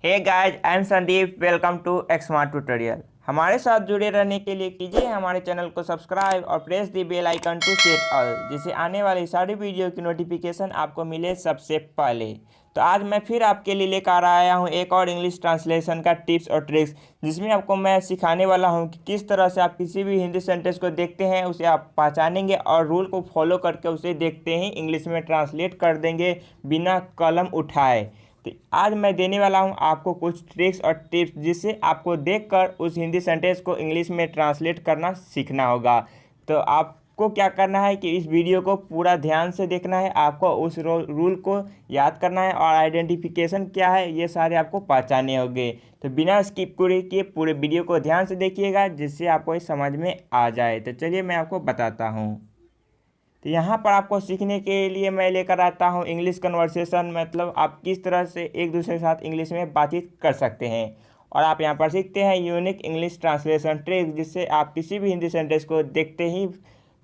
Hey guys, I am Sandeep. Welcome to Xmart tutorial. हमारे साथ जुड़े रहने के लिए कीजिए हमारे चैनल को सब्सक्राइब और press the bell icon to set all, जिससे आने वाली सारी वीडियो की नोटिफिकेशन आपको मिले सबसे पहले। तो आज मैं फिर आपके लिए लेकर आया हूँ एक और इंग्लिश ट्रांसलेशन का टिप्स और ट्रिक्स, जिसमें आपको मैं सिखाने वाला हूँ कि किस तरह से आप किसी भी हिंदी सेंटेंस को देखते हैं उसे आप पहचानेंगे और रूल को फॉलो करके उसे देखते ही इंग्लिश में ट्रांसलेट कर देंगे बिना कलम उठाए। तो आज मैं देने वाला हूं आपको कुछ ट्रिक्स और टिप्स, जिससे आपको देखकर उस हिंदी सेंटेंस को इंग्लिश में ट्रांसलेट करना सीखना होगा। तो आपको क्या करना है कि इस वीडियो को पूरा ध्यान से देखना है, आपको उस रूल को याद करना है और आइडेंटिफिकेशन क्या है ये सारे आपको पहचाने होंगे। तो बिना स्किप किए पूरे वीडियो को ध्यान से देखिएगा, जिससे आपको ये समझ में आ जाए। तो चलिए मैं आपको बताता हूँ। तो यहाँ पर आपको सीखने के लिए मैं लेकर आता हूँ इंग्लिश कन्वर्सेशन, मतलब आप किस तरह से एक दूसरे के साथ इंग्लिश में बातचीत कर सकते हैं। और आप यहाँ पर सीखते हैं यूनिक इंग्लिश ट्रांसलेशन ट्रिक, जिससे आप किसी भी हिंदी सेंटेंस को देखते ही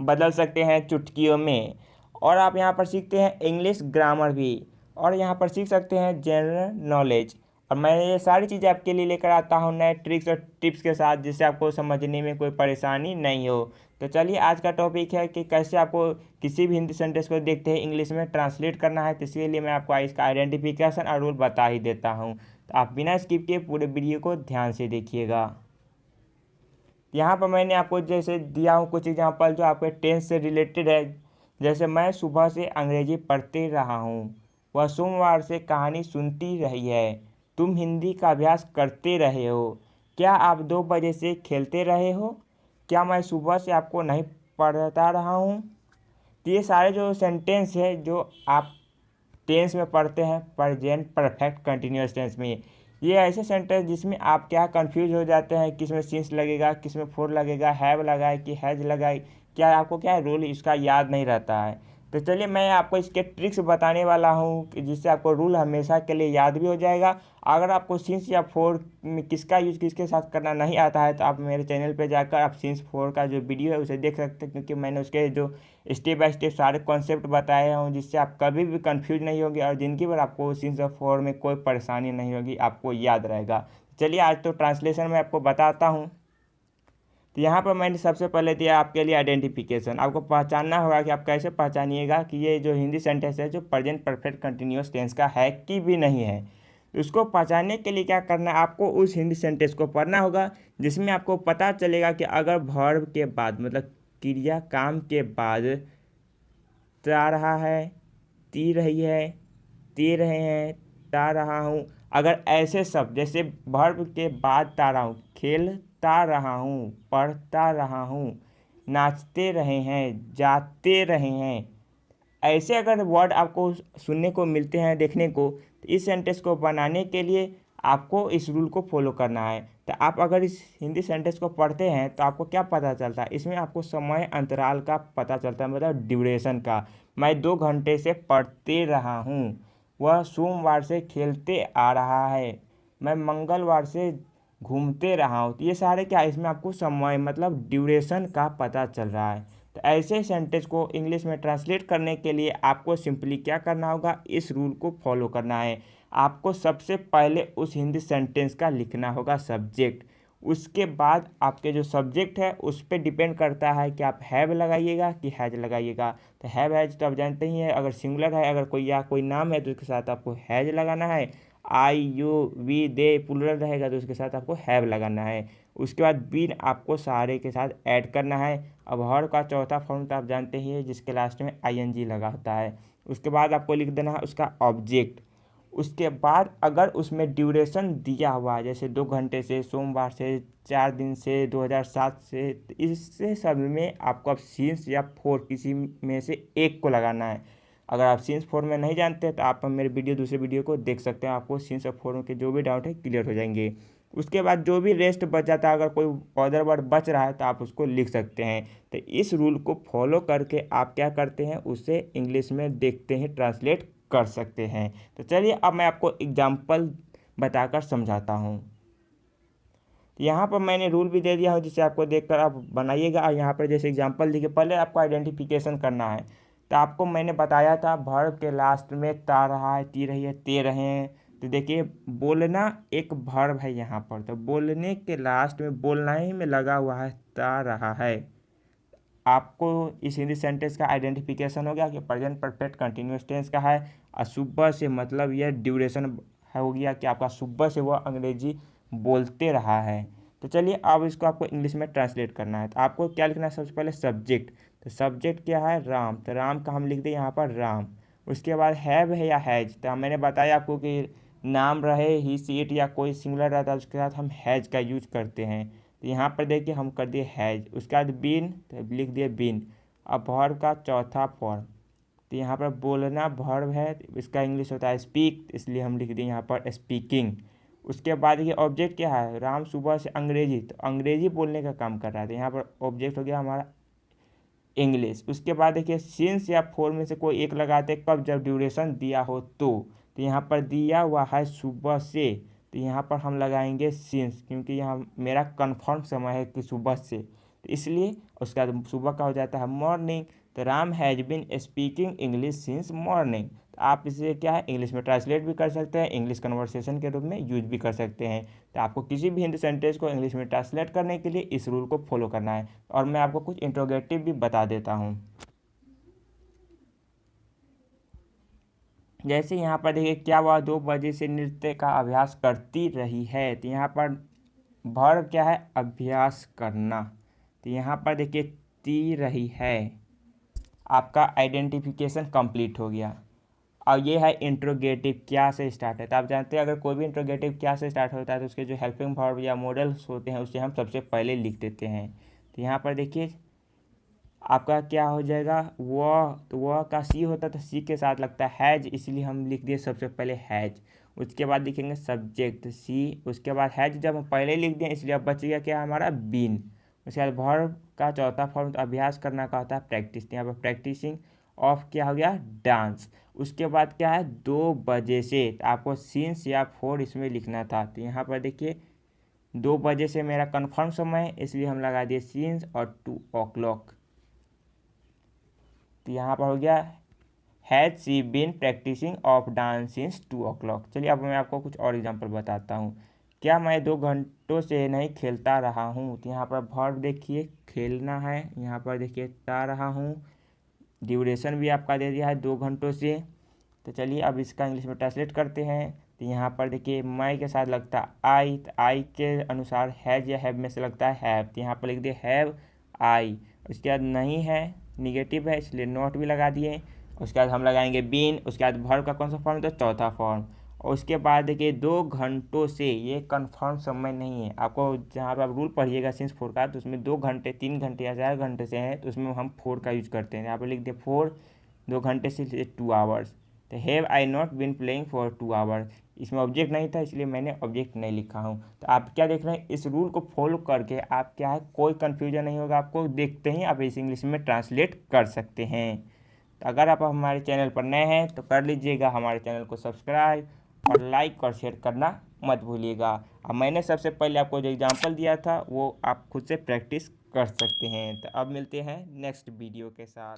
बदल सकते हैं चुटकियों में। और आप यहाँ पर सीखते हैं इंग्लिश ग्रामर भी, और यहाँ पर सीख सकते हैं जनरल नॉलेज। और मैं ये सारी चीज़ें आपके लिए लेकर आता हूँ नए ट्रिक्स और टिप्स के साथ, जिससे आपको समझने में कोई परेशानी नहीं हो। तो चलिए, आज का टॉपिक है कि कैसे आपको किसी भी हिंदी सेंटेंस को देखते हैं इंग्लिश में ट्रांसलेट करना है। तो इसके लिए मैं आपको इसका आइडेंटिफिकेशन और रूल बता ही देता हूँ। तो आप बिना स्किप किए पूरे वीडियो को ध्यान से देखिएगा। यहाँ पर मैंने आपको जैसे दिया हूँ कुछ एग्जांपल जो आपके टेंस से रिलेटेड है। जैसे मैं सुबह से अंग्रेजी पढ़ते रहा हूँ, वह सोमवार से कहानी सुनती रही है, तुम हिंदी का अभ्यास करते रहे हो, क्या आप 2 बजे से खेलते रहे हो, क्या मैं सुबह से आपको नहीं पढ़ता रहा हूँ। तो ये सारे जो सेंटेंस है जो आप टेंस में पढ़ते हैं, प्रेजेंट परफेक्ट कंटिन्यूअस टेंस में, ये ऐसे सेंटेंस जिसमें आप क्या कंफ्यूज हो जाते हैं, किस में सिंस लगेगा, किस में फोर लगेगा, हैव लगाए कि हैज लगाए, क्या आपको क्या रूल इसका याद नहीं रहता है। तो चलिए मैं आपको इसके ट्रिक्स बताने वाला हूँ कि जिससे आपको रूल हमेशा के लिए याद भी हो जाएगा। अगर आपको सिंस या फोर में किसका यूज़ किसके साथ करना नहीं आता है, तो आप मेरे चैनल पे जाकर आप सिंस फोर का जो वीडियो है उसे देख सकते हैं, क्योंकि मैंने उसके जो स्टेप बाय स्टेप सारे कॉन्सेप्ट बताए हूँ, जिससे आप कभी भी कंफ्यूज नहीं होंगे और जिंदगी भर आपको सिंस और फोर में कोई परेशानी नहीं होगी, आपको याद रहेगा। चलिए आज तो ट्रांसलेशन में आपको बताता हूँ। तो यहाँ पर मैंने सबसे पहले दिया आपके लिए आइडेंटिफिकेशन। आपको पहचानना होगा कि आप कैसे पहचानिएगा कि ये जो हिंदी सेंटेंस है जो प्रेजेंट परफेक्ट कंटिन्यूअस टेंस का है कि भी नहीं है। तो उसको पहचानने के लिए क्या करना है, आपको उस हिंदी सेंटेंस को पढ़ना होगा, जिसमें आपको पता चलेगा कि अगर वर्ब के बाद मतलब क्रिया काम के बाद जा रहा है, ती रही है, ते रहे हैं, ता रहा हूँ, अगर ऐसे शब्द जैसे वर्ब के बाद ता रहा हूँ, खेलता रहा हूँ, पढ़ता रहा हूँ, नाचते रहे हैं, जाते रहे हैं, ऐसे अगर वर्ड आपको सुनने को मिलते हैं, देखने को, तो इस सेंटेंस को बनाने के लिए आपको इस रूल को फॉलो करना है। तो आप अगर इस हिंदी सेंटेंस को पढ़ते हैं तो आपको क्या पता चलता है, इसमें आपको समय अंतराल का पता चलता है, मतलब ड्यूरेशन का। मैं 2 घंटे से पढ़ते रहा हूँ, वह सोमवार से खेलते आ रहा है, मैं मंगलवार से घूमते रहा हूँ। तो ये सारे क्या, इसमें आपको समय मतलब ड्यूरेशन का पता चल रहा है। तो ऐसे सेंटेंस को इंग्लिश में ट्रांसलेट करने के लिए आपको सिंपली क्या करना होगा, इस रूल को फॉलो करना है। आपको सबसे पहले उस हिंदी सेंटेंस का लिखना होगा सब्जेक्ट, उसके बाद आपके जो सब्जेक्ट है उस पर डिपेंड करता है कि आप हैव लगाइएगा कि हैज लगाइएगा। तो हैव हैज तो आप जानते ही हैं, अगर सिंगुलर है, अगर कोई या कोई नाम है तो उसके साथ आपको हैज लगाना है। आई यू वी दे प्लूरल रहेगा तो उसके साथ आपको हैव लगाना है। उसके बाद बीन आपको सारे के साथ ऐड करना है। अब हर का चौथा फॉर्म तो आप जानते ही हैं, जिसके लास्ट में आईएनजी लगा होता है। उसके बाद आपको लिख देना है उसका ऑब्जेक्ट। उसके बाद अगर उसमें ड्यूरेशन दिया हुआ है, जैसे 2 घंटे से, सोमवार से, 4 दिन से, 2007 से, तो इससे सब में आपको अब सीन्स या फोर किसी में से एक को लगाना है। अगर आप सीन्स फोर में नहीं जानते तो आप मेरे दूसरे वीडियो को देख सकते हैं, आपको सीन्स और फोर के जो भी डाउट है क्लियर हो जाएंगे। उसके बाद जो भी रेस्ट बच जाता है, अगर कोई अदर वर्ड बच रहा है तो आप उसको लिख सकते हैं। तो इस रूल को फॉलो करके आप क्या करते हैं, उसे इंग्लिश में देखते हैं, ट्रांसलेट कर सकते हैं। तो चलिए अब मैं आपको एग्जाम्पल बताकर समझाता हूँ। यहाँ पर मैंने रूल भी दे दिया हूँ, जिसे आपको देखकर आप बनाइएगा। और यहाँ पर जैसे एग्जाम्पल देखिए, पहले आपको आइडेंटिफिकेशन करना है। तो आपको मैंने बताया था वर्ब के लास्ट में ता रहा है, ती रही है, ते रहे हैं, तो देखिए बोलना एक वर्ब है यहाँ पर, तो बोलने के लास्ट में बोलना ही में लगा हुआ है ता रहा है। आपको इस हिंदी सेंटेंस का आइडेंटिफिकेशन हो गया कि प्रेजेंट परफेक्ट कंटिन्यूअस टेंस का है। और सुबह से मतलब यह ड्यूरेशन हो गया कि आपका सुबह से वह अंग्रेजी बोलते रहा है। तो चलिए अब इसको आपको इंग्लिश में ट्रांसलेट करना है। तो आपको क्या लिखना है, सबसे पहले सब्जेक्ट। तो सब्जेक्ट क्या है, राम। तो राम का हम लिख दें यहाँ पर राम। उसके बाद हैव है या हैज, तो मैंने बताया आपको कि नाम रहे ही सी इट या कोई सिंगुलर रहता है उसके साथ हम हैज का यूज करते हैं। तो यहाँ पर देखिए हम कर दिए हैज। उसके बाद बीन, तो लिख दिए बीन। अब वर्ब का चौथा फॉर्म, तो यहाँ पर बोलना वर्ब है, तो इसका इंग्लिश होता है स्पीक, इसलिए हम लिख दिए यहाँ पर स्पीकिंग। उसके बाद ये ऑब्जेक्ट क्या है, राम सुबह से अंग्रेजी, तो अंग्रेजी बोलने का काम कर रहा है, तो यहाँ पर ऑब्जेक्ट हो गया हमारा इंग्लिश। उसके बाद देखिए सिंस या फोर में से कोई एक लगाते कब, जब ड्यूरेशन दिया हो तो यहाँ पर दिया हुआ है सुबह से, तो यहाँ पर हम लगाएंगे सिंस, क्योंकि यहाँ मेरा कंफर्म समय है कि सुबह से, तो इसलिए उसका सुबह का हो जाता है मॉर्निंग। तो Ram has been speaking English since morning. तो आप इसे क्या है इंग्लिश में ट्रांसलेट भी कर सकते हैं, इंग्लिश कन्वर्सेशन के रूप में यूज भी कर सकते हैं। तो आपको किसी भी हिंदी सेंटेंस को इंग्लिश में ट्रांसलेट करने के लिए इस रूल को फॉलो करना है। और मैं आपको कुछ इंट्रोगेटिव भी बता देता हूँ। जैसे यहाँ पर देखिए क्या वह 2 बजे से नृत्य का अभ्यास करती रही है, तो यहाँ पर वर्ब क्या है, अभ्यास करना। तो यहाँ पर देखिए ती रही है, आपका आइडेंटिफिकेशन कंप्लीट हो गया। और ये है इंट्रोगेटिव, क्या से स्टार्ट है। तो आप जानते हैं अगर कोई भी इंट्रोगेटिव क्या से स्टार्ट होता है तो उसके जो हेल्पिंग वर्ब या मॉडल्स होते हैं उसे हम सबसे पहले लिख देते हैं। तो यहाँ पर देखिए आपका क्या हो जाएगा, वह, तो वह का सी होता तो सी के साथ लगता है हैज, इसलिए हम लिख दिए सबसे पहले हैज। उसके बाद लिखेंगे सब्जेक्ट सी। उसके बाद हैज जब हम पहले लिख दिए इसलिए अब बच गया क्या हमारा बीन। उसके बाद वर्ब का चौथा फॉर्म, तो अभ्यास करना का होता है प्रैक्टिस, यहाँ पर प्रैक्टिसिंग ऑफ क्या हो गया, डांस। उसके बाद क्या है 2 बजे से, तो आपको सिंस या फोर इसमें लिखना था। तो यहाँ पर देखिए 2 बजे से मेरा कन्फर्म समय है, इसलिए हम लगा दिए सिंस और 2 o'clock। तो यहाँ पर हो गया has she been practicing of dance since 2 o'clock। चलिए अब मैं आपको कुछ और एग्जांपल बताता हूँ। क्या मैं 2 घंटों से नहीं खेलता रहा हूँ, तो यहाँ पर वर्ब देखिए खेलना है, यहाँ पर देखिए ता रहा हूँ, ड्यूरेशन भी आपका दे दिया है 2 घंटों से। तो चलिए अब इसका इंग्लिश में ट्रांसलेट करते हैं। तो यहाँ पर देखिए मैं के साथ लगता है आई, तो आई के अनुसार हैज या हैव में से लगता है हैव, तो यहाँ पर लिख दिए हैव आई। उसके बाद नहीं है, निगेटिव है, इसलिए नॉट भी लगा दिए। उसके बाद हम लगाएंगे बीन। उसके बाद वर्ब का कौन सा फॉर्म, तो चौथा फॉर्म। और उसके बाद देखिए 2 घंटों से, ये कन्फर्म समय नहीं है। आपको जहाँ पर आप रूल पढ़िएगा सिंस फोर का, तो उसमें 2 घंटे 3 घंटे या 4 घंटे से हैं, तो उसमें हम फोर का यूज करते हैं। यहाँ पर लिख दिए फोर, 2 घंटे से 2 आवर्स। तो have I not been playing for 2 hours, इसमें ऑब्जेक्ट नहीं था इसलिए मैंने ऑब्जेक्ट नहीं लिखा हूँ। तो आप क्या देख रहे हैं, इस रूल को फॉलो करके आप क्या है कोई कन्फ्यूजन नहीं होगा, आपको देखते ही आप इस इंग्लिश में ट्रांसलेट कर सकते हैं। तो अगर आप हमारे चैनल पर नए हैं तो कर लीजिएगा हमारे चैनल को सब्सक्राइब, और लाइक और शेयर करना मत भूलिएगा। अब मैंने सबसे पहले आपको जो एग्जांपल दिया था वो आप खुद से प्रैक्टिस कर सकते हैं। तो अब मिलते हैं नेक्स्ट वीडियो के साथ।